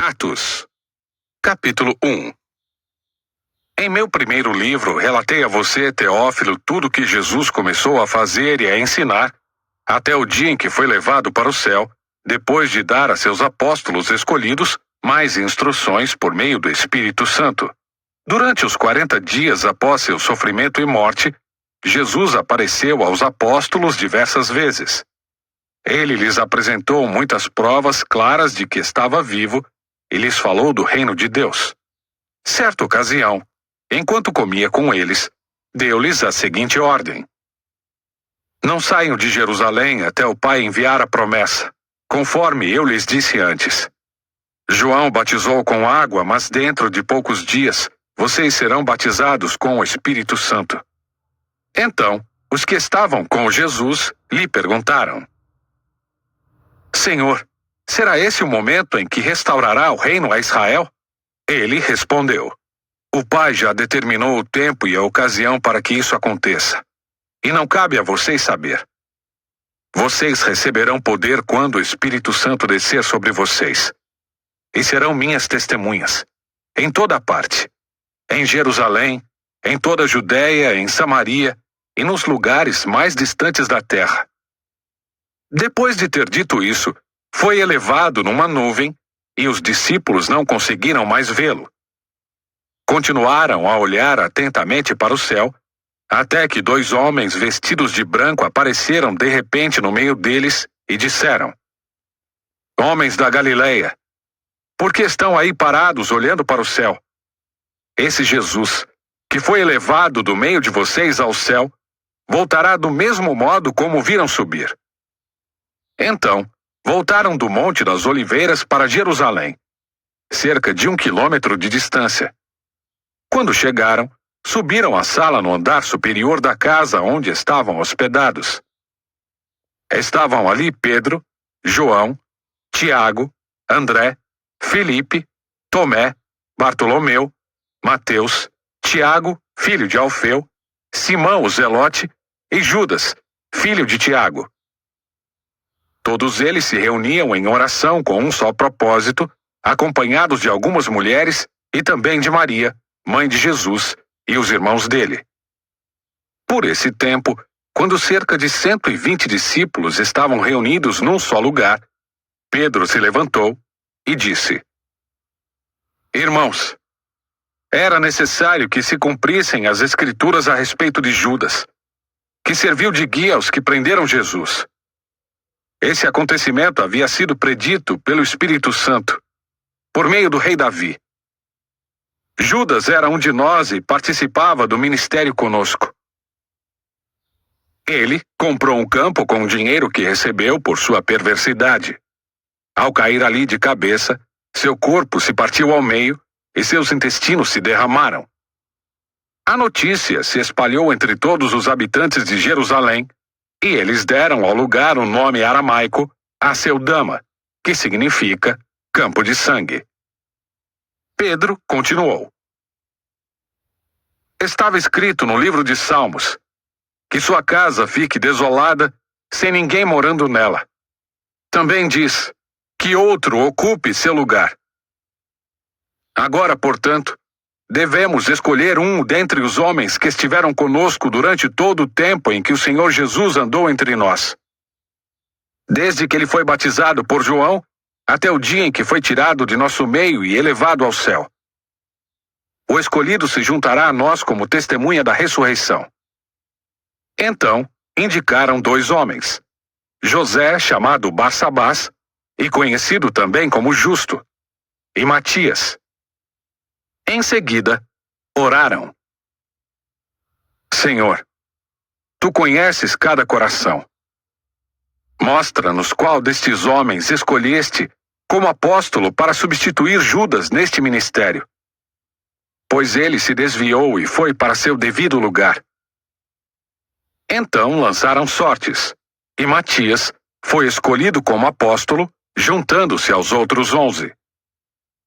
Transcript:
Atos, capítulo 1. Em meu primeiro livro, relatei a você, Teófilo, tudo que Jesus começou a fazer e a ensinar, até o dia em que foi levado para o céu, depois de dar a seus apóstolos escolhidos mais instruções por meio do Espírito Santo. Durante os 40 dias após seu sofrimento e morte, Jesus apareceu aos apóstolos diversas vezes. Ele lhes apresentou muitas provas claras de que estava vivo e lhes falou do reino de Deus. Certa ocasião, enquanto comia com eles, deu-lhes a seguinte ordem: Não saiam de Jerusalém até o Pai enviar a promessa, conforme eu lhes disse antes. João batizou com água, mas dentro de poucos dias vocês serão batizados com o Espírito Santo. Então, os que estavam com Jesus lhe perguntaram: Senhor, será esse o momento em que restaurará o reino a Israel? Ele respondeu: O Pai já determinou o tempo e a ocasião para que isso aconteça, e não cabe a vocês saber. Vocês receberão poder quando o Espírito Santo descer sobre vocês, e serão minhas testemunhas, em toda parte, em Jerusalém, em toda a Judéia, em Samaria e nos lugares mais distantes da terra. Depois de ter dito isso, foi elevado numa nuvem e os discípulos não conseguiram mais vê-lo. Continuaram a olhar atentamente para o céu, até que 2 homens vestidos de branco apareceram de repente no meio deles e disseram: Homens da Galileia, por que estão aí parados olhando para o céu? Esse Jesus, que foi elevado do meio de vocês ao céu, voltará do mesmo modo como o viram subir. Então, voltaram do Monte das Oliveiras para Jerusalém, cerca de 1 quilômetro de distância. Quando chegaram, subiram à sala no andar superior da casa onde estavam hospedados. Estavam ali Pedro, João, Tiago, André, Filipe, Tomé, Bartolomeu, Mateus, Tiago, filho de Alfeu, Simão o Zelote e Judas, filho de Tiago. Todos eles se reuniam em oração com um só propósito, acompanhados de algumas mulheres e também de Maria, mãe de Jesus, e os irmãos dele. Por esse tempo, quando cerca de 120 discípulos estavam reunidos num só lugar, Pedro se levantou e disse: Irmãos, era necessário que se cumprissem as Escrituras a respeito de Judas, que serviu de guia aos que prenderam Jesus. Esse acontecimento havia sido predito pelo Espírito Santo, por meio do rei Davi. Judas era um de nós e participava do ministério conosco. Ele comprou um campo com o dinheiro que recebeu por sua perversidade. Ao cair ali de cabeça, seu corpo se partiu ao meio e seus intestinos se derramaram. A notícia se espalhou entre todos os habitantes de Jerusalém, e eles deram ao lugar o nome aramaico Aceldama, que significa campo de sangue. Pedro continuou: Estava escrito no livro de Salmos, que sua casa fique desolada, sem ninguém morando nela. Também diz, que outro ocupe seu lugar. Agora, portanto, devemos escolher um dentre os homens que estiveram conosco durante todo o tempo em que o Senhor Jesus andou entre nós. Desde que ele foi batizado por João, até o dia em que foi tirado de nosso meio e elevado ao céu. O escolhido se juntará a nós como testemunha da ressurreição. Então, indicaram 2 homens, José, chamado Barsabás, e conhecido também como Justo, e Matias. Em seguida, oraram: Senhor, tu conheces cada coração. Mostra-nos qual destes homens escolheste como apóstolo para substituir Judas neste ministério. Pois ele se desviou e foi para seu devido lugar. Então lançaram sortes, e Matias foi escolhido como apóstolo, juntando-se aos outros 11.